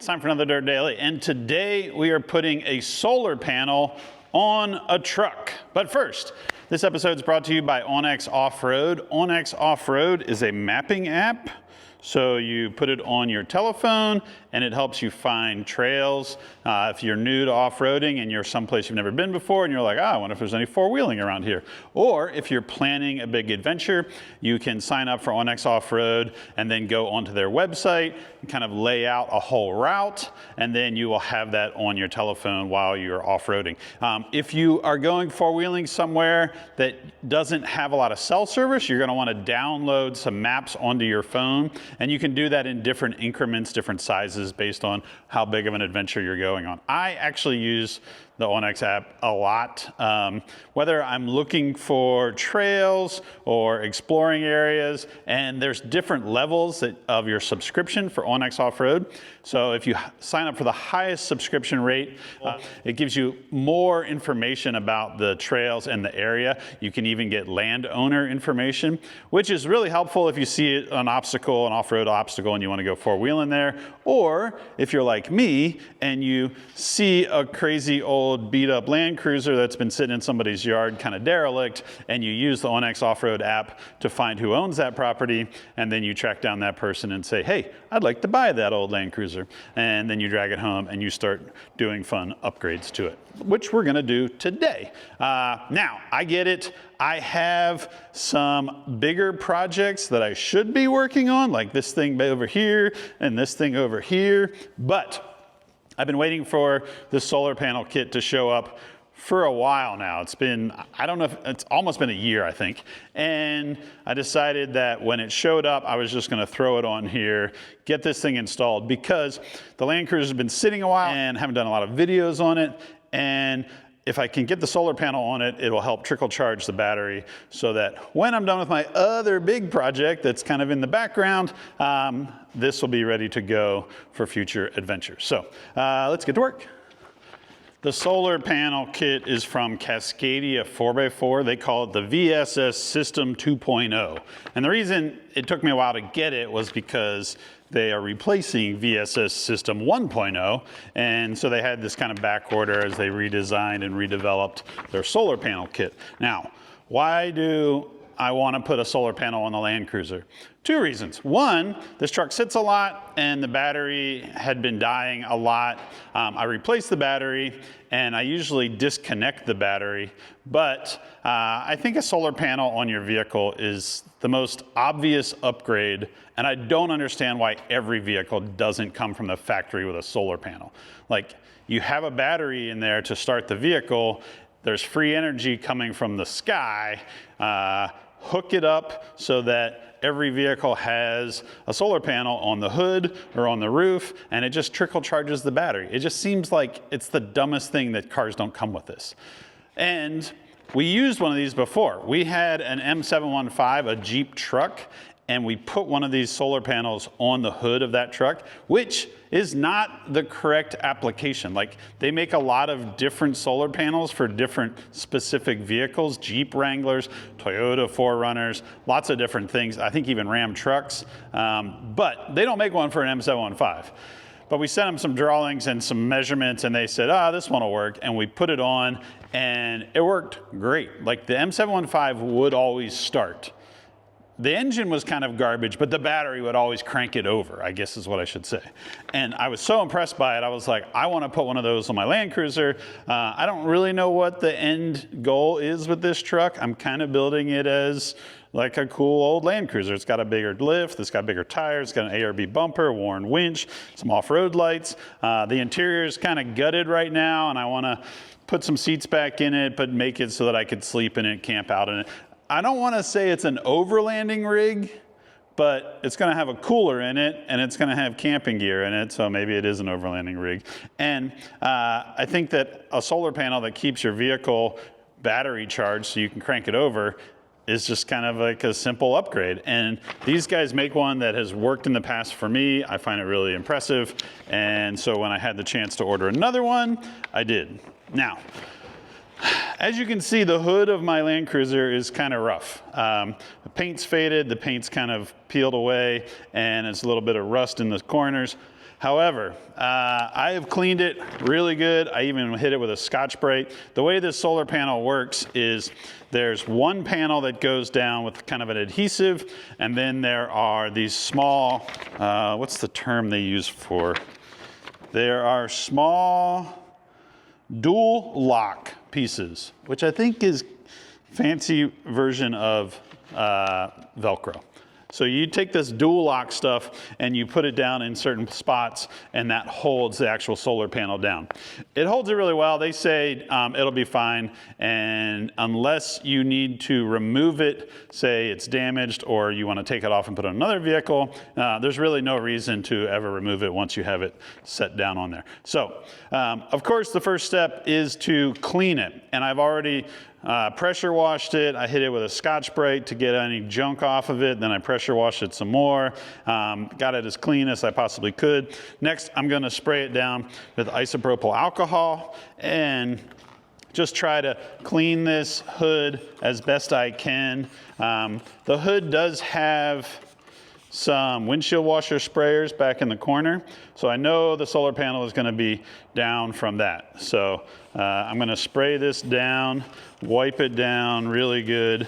It's time for another Dirt Daily, and today we are putting a solar panel on a truck. But first, this episode is brought to you by onX Off-Road. onX Off-Road is a mapping app. So you put it on your telephone and it helps you find trails. If you're new to off-roading and you're someplace you've never been before and you're like, I wonder if there's any four-wheeling around here. Or if you're planning a big adventure, you can sign up for onX Off-Road and then go onto their website and kind of lay out a whole route, and then you will have that on your telephone while you're off-roading. If you are going four-wheeling somewhere that doesn't have a lot of cell service, you're gonna wanna download some maps onto your phone. And you can do that in different increments, different sizes based on how big of an adventure you're going on. I actually use the onX app a lot, whether I'm looking for trails or exploring areas, and there's different levels of your subscription for onX Off-Road. So if you sign up for the highest subscription rate, it gives you more information about the trails and the area. You can even get landowner information, which is really helpful if you see an obstacle, an off-road obstacle, and you want to go four-wheeling there. Or if you're like me and you see a crazy old beat up Land Cruiser that's been sitting in somebody's yard kind of derelict, and you use the onX Off-Road app to find who owns that property, and then you track down that person and say, hey, I'd like to buy that old Land Cruiser. And then you drag it home and you start doing fun upgrades to it, which we're gonna do today. Now, I get it. I have some bigger projects that I should be working on, like this thing over here and this thing over here, but I've been waiting for this solar panel kit to show up for a while now. It's been, I don't know, it's almost been a year, I think. And I decided that when it showed up, I was just gonna throw it on here, get this thing installed, because the Land Cruiser has been sitting a while and haven't done a lot of videos on it. And if I can get the solar panel on it, it will help trickle charge the battery so that when I'm done with my other big project that's kind of in the background, this will be ready to go for future adventures. So let's get to work. The solar panel kit is from Cascadia 4x4. They call it the VSS System 2.0. And the reason it took me a while to get it was because they are replacing VSS System 1.0. And so they had this kind of back order as they redesigned and redeveloped their solar panel kit. Now, why do I want to put a solar panel on the Land Cruiser? Two reasons. One, this truck sits a lot and the battery had been dying a lot. I replaced the battery and I usually disconnect the battery, but I think a solar panel on your vehicle is the most obvious upgrade, and I don't understand why every vehicle doesn't come from the factory with a solar panel. Like, you have a battery in there to start the vehicle, there's free energy coming from the sky, hook it up so that every vehicle has a solar panel on the hood or on the roof, and it just trickle charges the battery. It just seems like it's the dumbest thing that cars don't come with this. And we used one of these before. We had an M715, a Jeep truck, and we put one of these solar panels on the hood of that truck, which is not the correct application. Like, they make a lot of different solar panels for different specific vehicles, Jeep Wranglers, Toyota 4Runners, lots of different things, I think even Ram trucks, but they don't make one for an M715. But we sent them some drawings and some measurements, and they said, this one will work, and we put it on, and it worked great. Like, the M715 would always start. The engine was kind of garbage, but the battery would always crank it over, I guess is what I should say. And I was so impressed by it, I was like, I want to put one of those on my Land Cruiser. I don't really know what the end goal is with this truck. I'm kind of building it as like a cool old Land Cruiser. It's got a bigger lift, it's got bigger tires, it's got an ARB bumper, worn winch, some off-road lights. The interior is kind of gutted right now, and I want to put some seats back in it, but make it so that I could sleep in it, camp out in it. I don't want to say it's an overlanding rig, but it's going to have a cooler in it and it's going to have camping gear in it, so maybe it is an overlanding rig. And I think that a solar panel that keeps your vehicle battery charged so you can crank it over is just kind of like a simple upgrade. And these guys make one that has worked in the past for me. I find it really impressive. And so when I had the chance to order another one, I did. Now, as you can see, the hood of my Land Cruiser is kind of rough. The paint's faded, the paint's kind of peeled away, and it's a little bit of rust in the corners. However, I have cleaned it really good. I even hit it with a Scotch-Brite. The way this solar panel works is there's one panel that goes down with kind of an adhesive, and then there are these small, what's the term they use for? There are small dual lock pieces, which I think is fancy version of Velcro. So you take this dual lock stuff and you put it down in certain spots, and that holds the actual solar panel down. It holds it really well. They say it'll be fine, and unless you need to remove it, say it's damaged or you want to take it off and put it on another vehicle, there's really no reason to ever remove it once you have it set down on there. So of course the first step is to clean it, and I've already pressure washed it. I hit it with a Scotch-Brite to get any junk off of it. Then I pressure washed it some more. Got it as clean as I possibly could. Next, I'm going to spray it down with isopropyl alcohol and just try to clean this hood as best I can. The hood does have some windshield washer sprayers back in the corner, so I know the solar panel is going to be down from that. So I'm going to spray this down, wipe it down really good.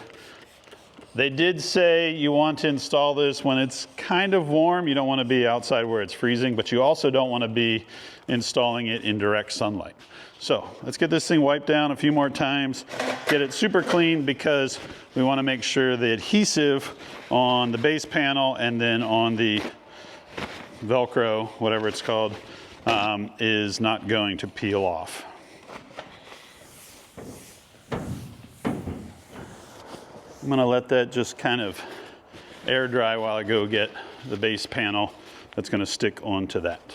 They did say you want to install this when it's kind of warm. You don't want to be outside where it's freezing, but you also don't want to be installing it in direct sunlight. So let's get this thing wiped down a few more times, get it super clean, because we want to make sure the adhesive on the base panel and then on the Velcro, whatever it's called, is not going to peel off. I'm going to let that just kind of air dry while I go get the base panel that's going to stick onto that.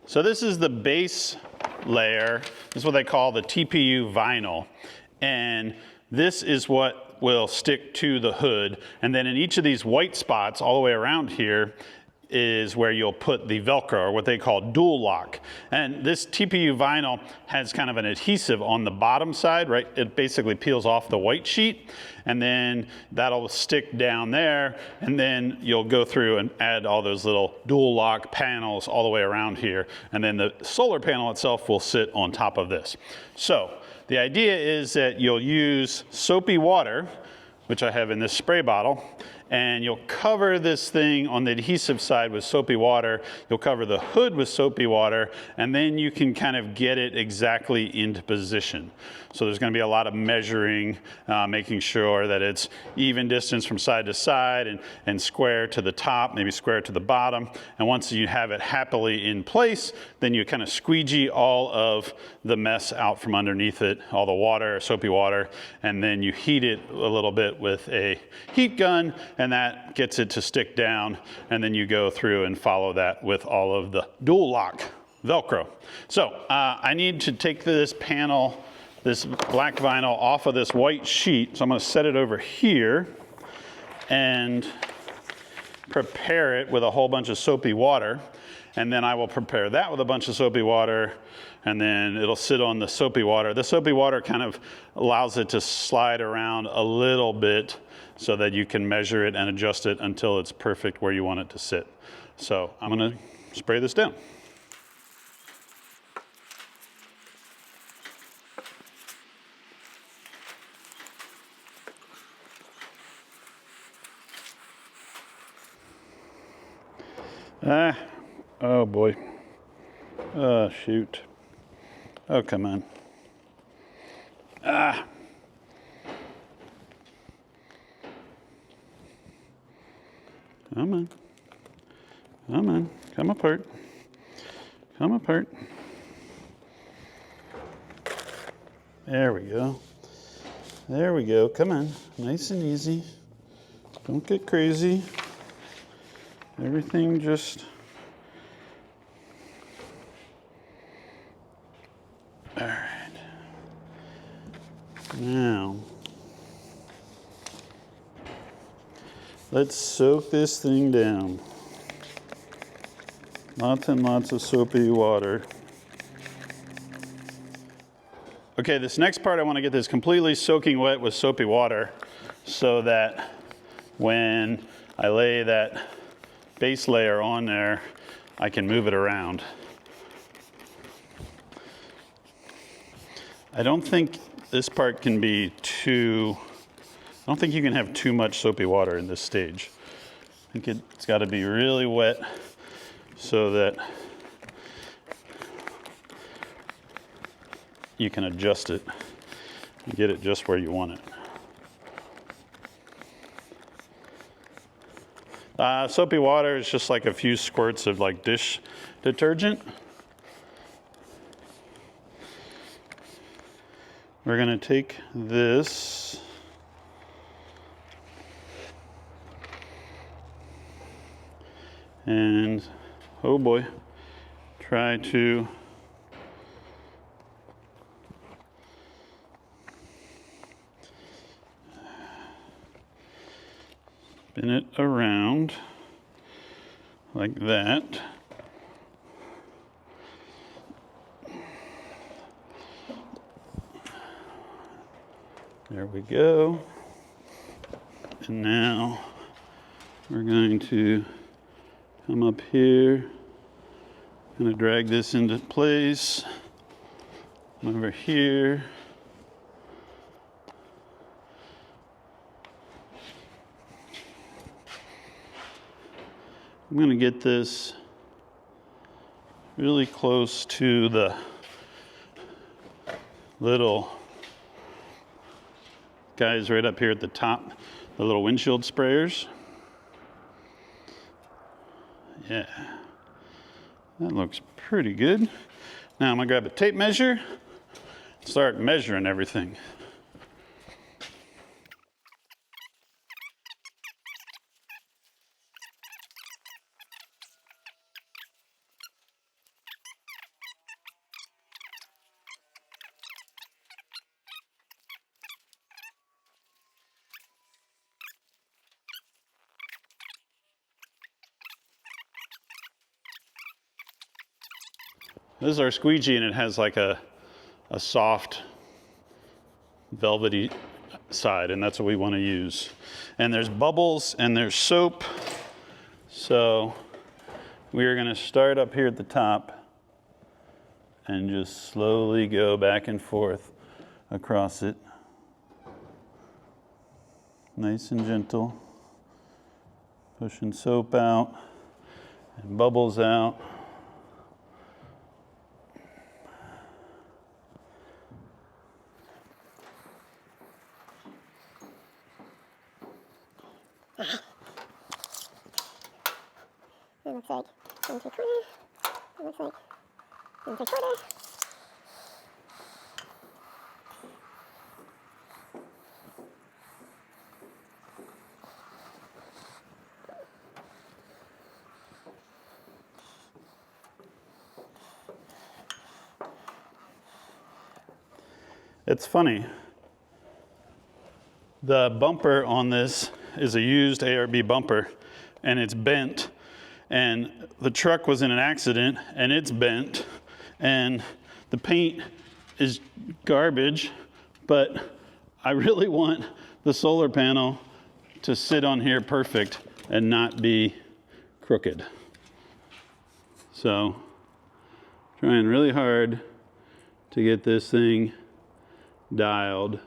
So this is the base layer. This is what they call the TPU vinyl. And this is what will stick to the hood. And then in each of these white spots all the way around here is where you'll put the Velcro, or what they call dual lock. And this TPU vinyl has kind of an adhesive on the bottom side, right? It basically peels off the white sheet, and then that'll stick down there, and then you'll go through and add all those little dual lock panels all the way around here, and then the solar panel itself will sit on top of this. So the idea is that you'll use soapy water, which I have in this spray bottle, and you'll cover this thing on the adhesive side with soapy water. You'll cover the hood with soapy water, and then you can kind of get it exactly into position. So there's going to be a lot of measuring, making sure that it's even distance from side to side and square to the top, maybe square to the bottom. And once you have it happily in place, then you kind of squeegee all of the mess out from underneath it, all the water, soapy water, and then you heat it a little bit with a heat gun, and that gets it to stick down, and then you go through and follow that with all of the dual lock Velcro. So I need to take this panel, this black vinyl, off of this white sheet. So I'm going to set it over here and prepare it with a whole bunch of soapy water, and then I will prepare that with a bunch of soapy water, and then it'll sit on the soapy water. The soapy water kind of allows it to slide around a little bit so that you can measure it and adjust it until it's perfect where you want it to sit. So I'm going to spray this down. Oh boy. Oh, shoot. Oh, come on. Come on. Come on. Come apart. Come apart. There we go. There we go. Come on. Nice and easy. Don't get crazy. Everything just... All right. Now, let's soak this thing down. Lots and lots of soapy water. Okay, this next part, I want to get this completely soaking wet with soapy water so that when I lay that base layer on there, I can move it around. I don't think this part can be too, I don't think you can have too much soapy water in this stage. I think it's got to be really wet so that you can adjust it and get it just where you want it. Soapy water is just like a few squirts of like dish detergent. We're gonna take this and, oh boy, try to spin it around like that. There we go. And now we're going to come up here, gonna drag this into place. Over here. I'm gonna get this really close to the little guys right up here at the top, the little windshield sprayers. Yeah, that looks pretty good. Now I'm gonna grab a tape measure, start measuring everything. This is our squeegee, and it has like a soft, velvety side, and that's what we want to use. And there's bubbles and there's soap. So we are going to start up here at the top and just slowly go back and forth across it. Nice and gentle. Pushing soap out and bubbles out. It looks like 1 3/4. It looks like 1 3/4. It's funny. The bumper on this is a used ARB bumper, and it's bent, and the truck was in an accident and it's bent, and the paint is garbage, but I really want the solar panel to sit on here perfect and not be crooked. So trying really hard to get this thing dialed,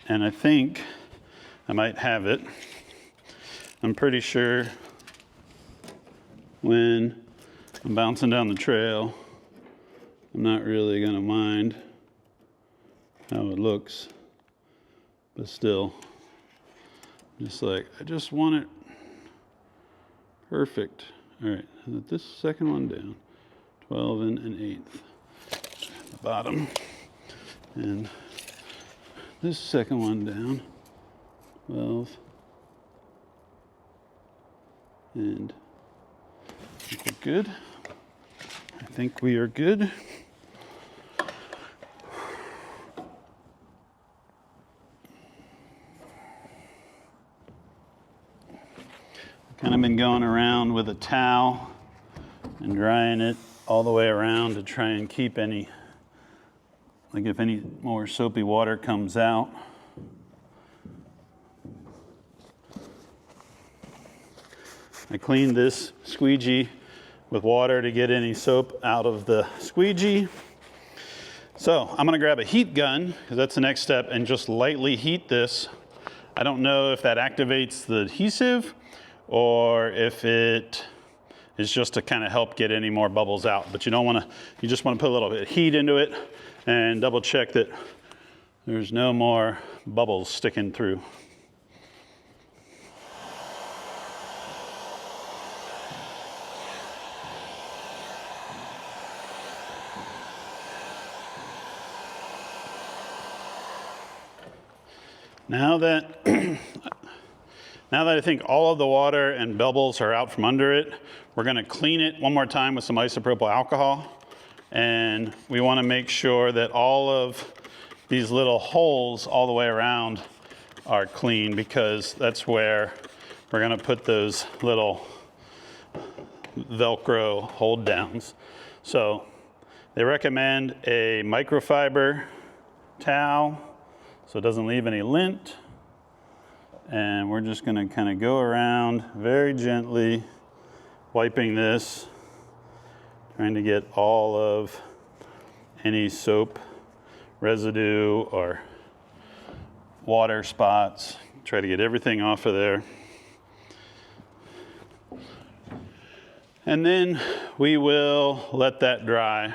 and I think I might have it. I'm pretty sure when I'm bouncing down the trail, I'm not really gonna mind how it looks, but still, just like, I just want it perfect. All right, this second one down, 12 and an eighth, the bottom, and this second one down, 12, and I think we're good. I think we are good. Kind of been going around with a towel and drying it all the way around to try and keep any, like if any more soapy water comes out. I cleaned this squeegee with water to get any soap out of the squeegee. So I'm gonna grab a heat gun, because that's the next step, and just lightly heat this. I don't know if that activates the adhesive or if it is just to kind of help get any more bubbles out. But you don't wanna, you just wanna put a little bit of heat into it and double check that there's no more bubbles sticking through. Now that I think all of the water and bubbles are out from under it, we're gonna clean it one more time with some isopropyl alcohol. And we wanna make sure that all of these little holes all the way around are clean, because that's where we're gonna put those little Velcro hold downs. So they recommend a microfiber towel so it doesn't leave any lint. And we're just gonna kind of go around very gently, wiping this, trying to get all of any soap residue or water spots. Try to get everything off of there. And then we will let that dry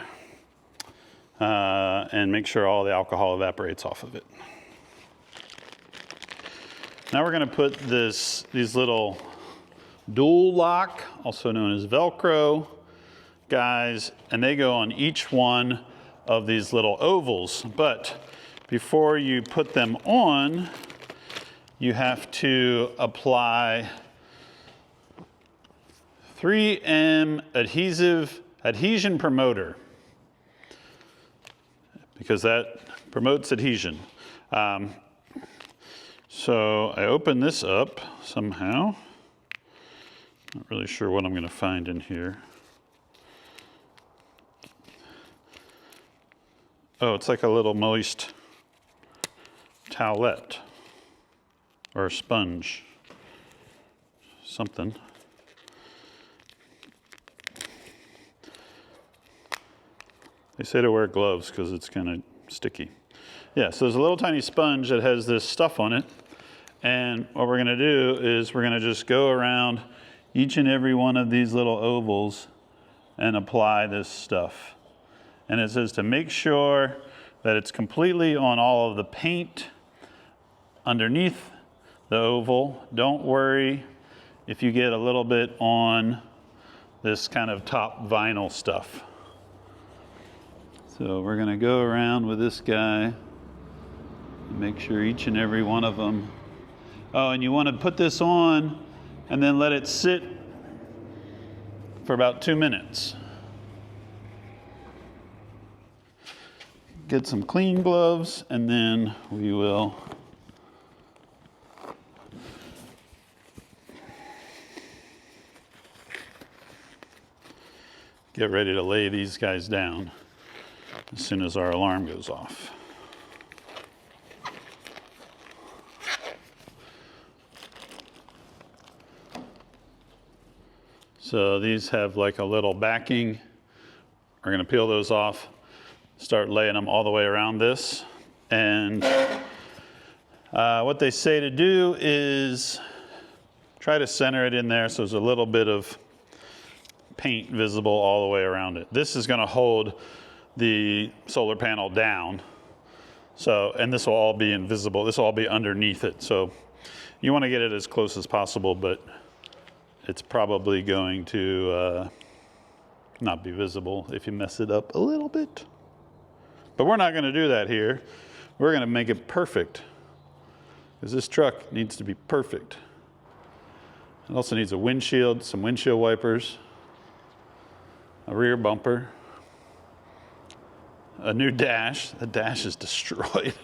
and make sure all the alcohol evaporates off of it. Now we're gonna put these little dual lock, also known as Velcro, guys, and they go on each one of these little ovals. But before you put them on, you have to apply 3M adhesion promoter, because that promotes adhesion. So I open this up somehow. Not really sure what I'm going to find in here. Oh, it's like a little moist towelette or a sponge, something. They say to wear gloves because it's kind of sticky. Yeah, so there's a little tiny sponge that has this stuff on it. And what we're gonna do is we're gonna just go around each and every one of these little ovals and apply this stuff. And it says to make sure that it's completely on all of the paint underneath the oval. Don't worry if you get a little bit on this kind of top vinyl stuff. So we're gonna go around with this guy and make sure each and every one of them. Oh, and you wanna put this on and then let it sit for about 2 minutes. Get some clean gloves, and then we will get ready to lay these guys down as soon as our alarm goes off. So these have like a little backing. We're gonna peel those off, start laying them all the way around this. And what they say to do is try to center it in there so there's a little bit of paint visible all the way around it. This is gonna hold the solar panel down. So, and this will all be invisible. This will all be underneath it. So you wanna get it as close as possible, but it's probably going to not be visible if you mess it up a little bit. But we're not gonna do that here. We're gonna make it perfect, because this truck needs to be perfect. It also needs a windshield, some windshield wipers, a rear bumper, a new dash. The dash is destroyed.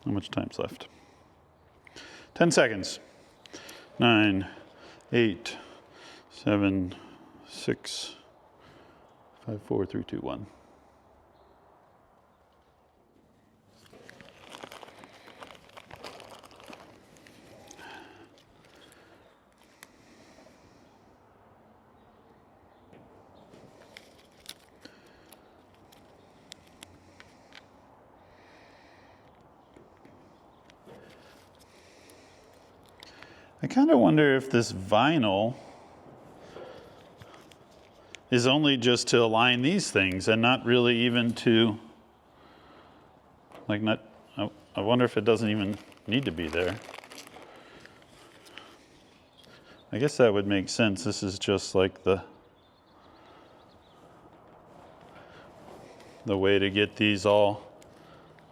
How much time's left? 10 seconds. 9, 8, 7, 6, 5, 4, 3, 2, 1. I kind of wonder if this vinyl is only just to align these things and not really even to, like, not, I wonder if it doesn't even need to be there. I guess that would make sense. This is just like the way to get these all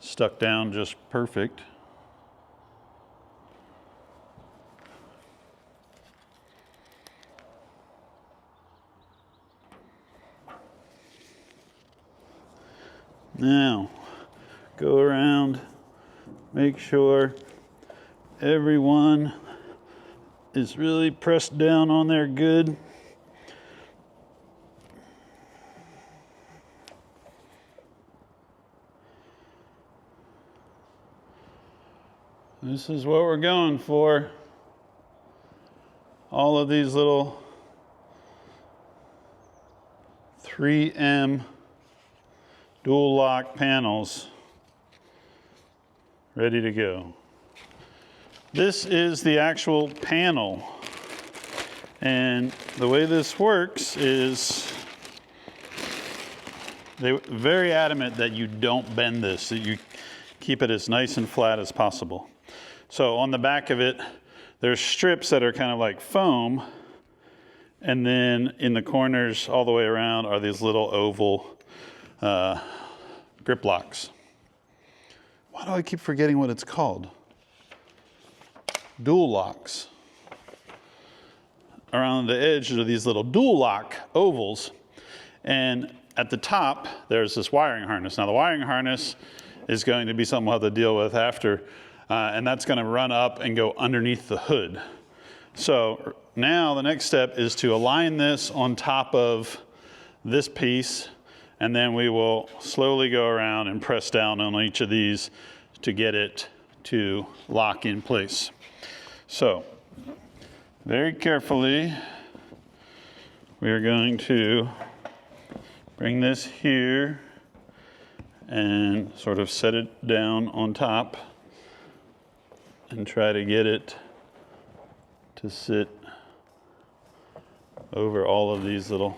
stuck down just perfect. Now, go around, make sure everyone is really pressed down on there good. This is what we're going for. All of these little 3M dual lock panels ready to go. This is the actual panel. And the way this works is they're very adamant that you don't bend this, that you keep it as nice and flat as possible. So on the back of it, there's strips that are kind of like foam. And then in the corners all the way around are these little oval grip locks. Why do I keep forgetting what it's called? Dual locks. Around the edge are these little dual lock ovals. And at the top, there's this wiring harness. Now the wiring harness is going to be something we'll have to deal with after. And that's going to run up and go underneath the hood. So now the next step is to align this on top of this piece, and then we will slowly go around and press down on each of these to get it to lock in place. So very carefully, we are going to bring this here and sort of set it down on top and try to get it to sit over all of these little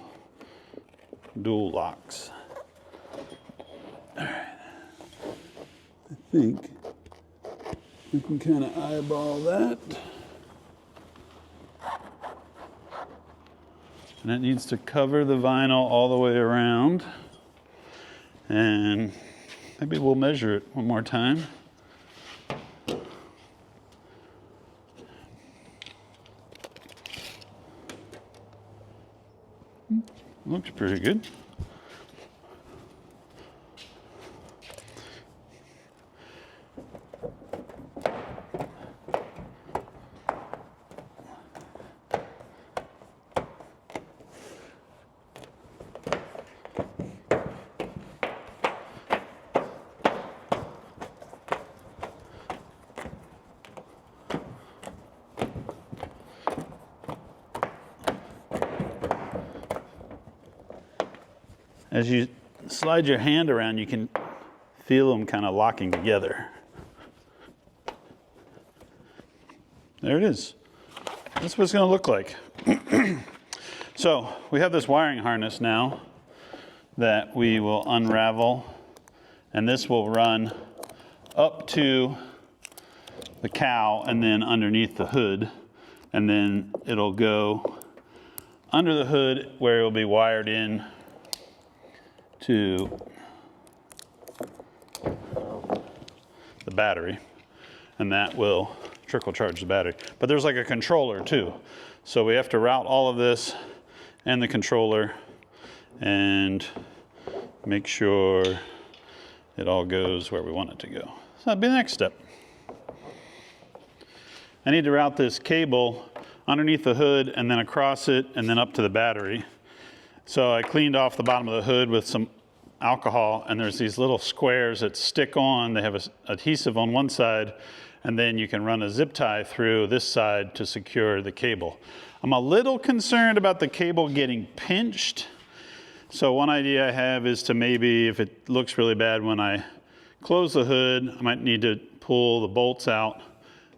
dual locks. All right. I think we can kind of eyeball that. And it needs to cover the vinyl all the way around. And maybe we'll measure it one more time. Looks pretty good. As you slide your hand around, you can feel them kind of locking together. There it is. That's what it's going to look like. So we have this wiring harness now that we will unravel, and this will run up to the cowl and then underneath the hood, and then it'll go under the hood where it will be wired in to the battery, and that will trickle charge the battery. But there's like a controller too. So we have to route all of this and the controller and make sure it all goes where we want it to go. So that'd be the next step. I need to route this cable underneath the hood and then across it and then up to the battery. So I cleaned off the bottom of the hood with some alcohol, and there's these little squares that stick on. They have an adhesive on one side, and then you can run a zip tie through this side to secure the cable. I'm a little concerned about the cable getting pinched. So one idea I have is to maybe, if it looks really bad when I close the hood, I might need to pull the bolts out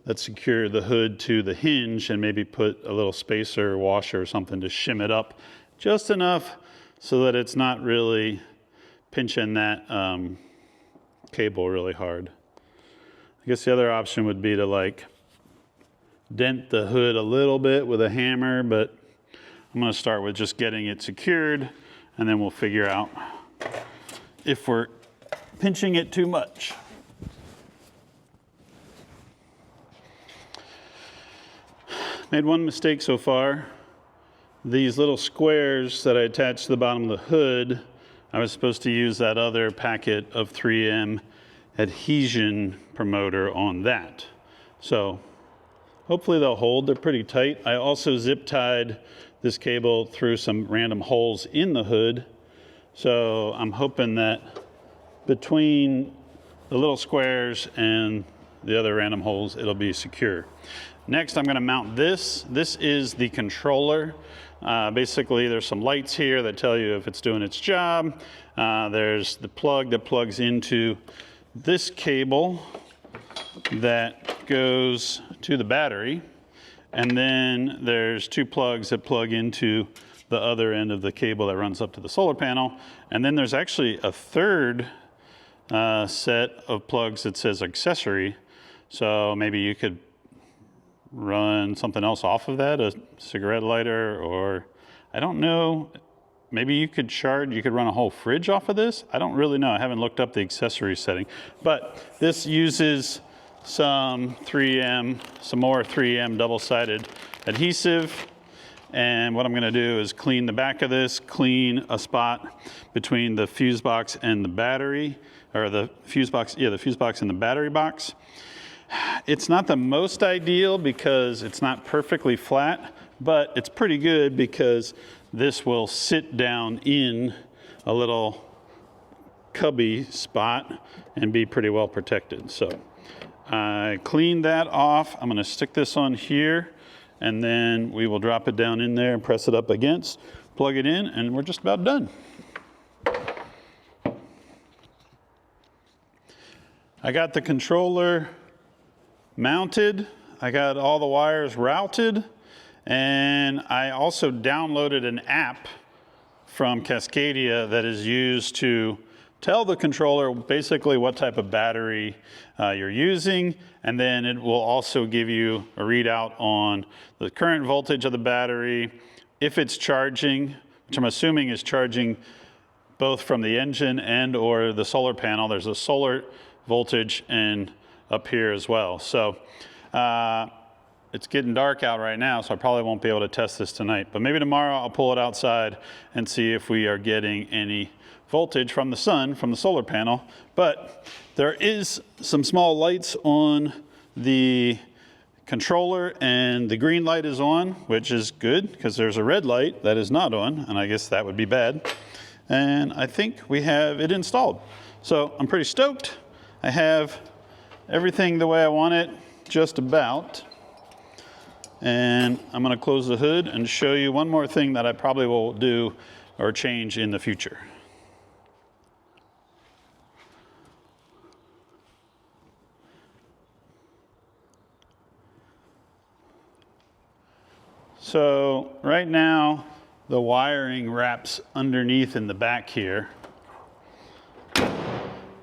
that secure the hood to the hinge, and maybe put a little spacer or washer or something to shim it up just enough so that it's not really pinching that cable really hard. I guess the other option would be to like dent the hood a little bit with a hammer, but I'm going to start with just getting it secured, and then we'll figure out if we're pinching it too much. Made one mistake so far. These little squares that I attached to the bottom of the hood, I was supposed to use that other packet of 3M adhesion promoter on that. So hopefully they'll hold. They're pretty tight. I also zip tied this cable through some random holes in the hood. So I'm hoping that between the little squares and the other random holes, it'll be secure. Next, I'm going to mount this. This is the controller. Basically, there's some lights here that tell you if it's doing its job. There's the plug that plugs into this cable that goes to the battery. And then there's two plugs that plug into the other end of the cable that runs up to the solar panel. And then there's actually a third set of plugs that says accessory. So maybe you could run something else off of that, a cigarette lighter, or I don't know, maybe you could run a whole fridge off of this. I don't really know. I haven't looked up the accessory setting, but this uses some more 3M double-sided adhesive. And what I'm going to do is clean the back of this, clean a spot between the fuse box and the battery, or the fuse box and the battery box. It's not the most ideal because it's not perfectly flat, but it's pretty good because this will sit down in a little cubby spot and be pretty well protected. So I cleaned that off. I'm going to stick this on here, and then we will drop it down in there and press it up against, plug it in, and we're just about done. I got the controller mounted. I got all the wires routed, and I also downloaded an app from Cascadia that is used to tell the controller basically what type of battery you're using, and then it will also give you a readout on the current voltage of the battery, if it's charging, which I'm assuming is charging both from the engine and or the solar panel. There's a solar voltage and up here as well. So it's getting dark out right now, so I probably won't be able to test this tonight, but maybe tomorrow I'll pull it outside and see if we are getting any voltage from the sun, from the solar panel. But there is some small lights on the controller, and the green light is on, which is good because there's a red light that is not on, and I guess that would be bad. And I think we have it installed. So I'm pretty stoked. I have everything the way I want it, just about. And I'm going to close the hood and show you one more thing that I probably will do or change in the future. So right now, the wiring wraps underneath in the back here.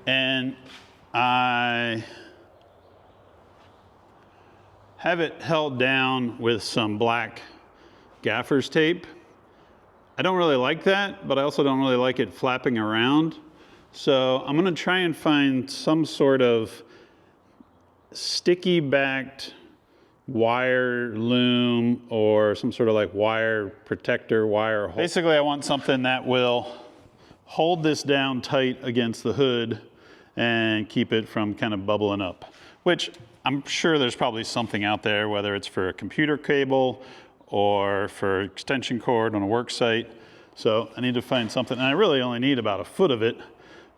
And I have it held down with some black gaffer's tape. I don't really like that, but I also don't really like it flapping around. So I'm going to try and find some sort of sticky backed wire loom or some sort of like wire protector, wire hole. Basically, I want something that will hold this down tight against the hood and keep it from kind of bubbling up, which I'm sure there's probably something out there, whether it's for a computer cable or for extension cord on a work site. So I need to find something, and I really only need about a foot of it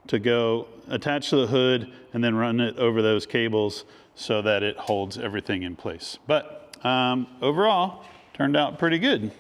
to go attach to the hood and then run it over those cables so that it holds everything in place. But overall, turned out pretty good.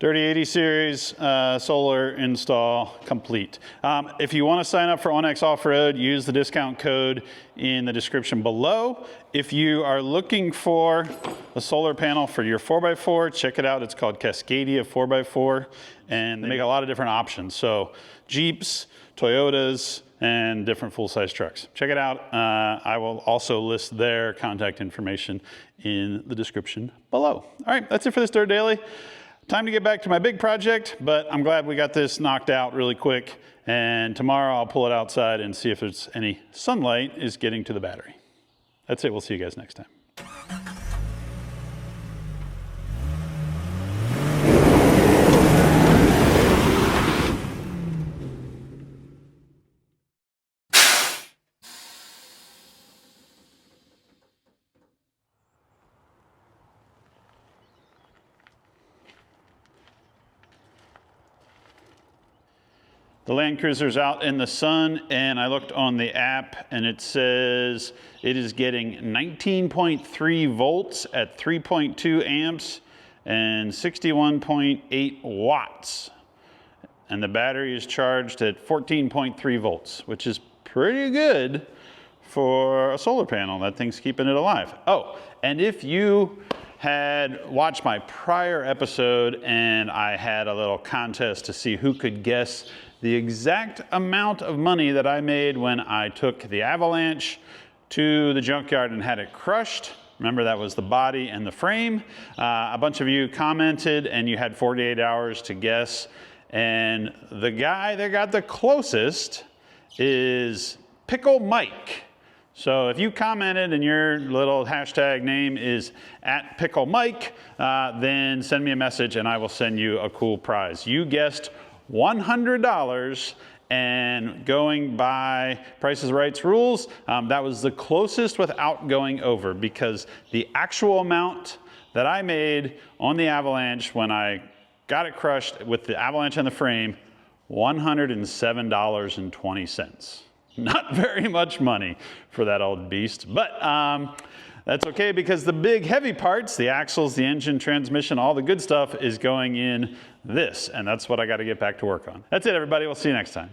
Dirty 80 series solar install complete. If you want to sign up for Onyx Off-Road, use the discount code in the description below. If you are looking for a solar panel for your 4x4, check it out. It's called Cascadia 4x4, and they make a lot of different options. So Jeeps, Toyotas, and different full-size trucks. Check it out. I will also list their contact information in the description below. All right, that's it for this Dirt Daily. Time to get back to my big project, but I'm glad we got this knocked out really quick. And tomorrow I'll pull it outside and see if there's any sunlight is getting to the battery. That's it. We'll see you guys next time. The Land Cruiser's out in the sun, and I looked on the app and it says it is getting 19.3 volts at 3.2 amps and 61.8 watts. And the battery is charged at 14.3 volts, which is pretty good for a solar panel. That thing's keeping it alive. Oh, and if you had watched my prior episode and I had a little contest to see who could guess the exact amount of money that I made when I took the Avalanche to the junkyard and had it crushed. Remember, that was the body and the frame. A bunch of you commented and you had 48 hours to guess. And the guy that got the closest is Pickle Mike. So if you commented and your little hashtag name is @PickleMike, then send me a message and I will send you a cool prize. You guessed $100, and going by Price is Right's rules, that was the closest without going over, because the actual amount that I made on the Avalanche when I got it crushed with the Avalanche and the frame, $107.20. Not very much money for that old beast, but that's okay, because the big heavy parts, the axles, the engine, transmission, all the good stuff is going in this, and that's what I got to get back to work on. That's it, everybody. We'll see you next time.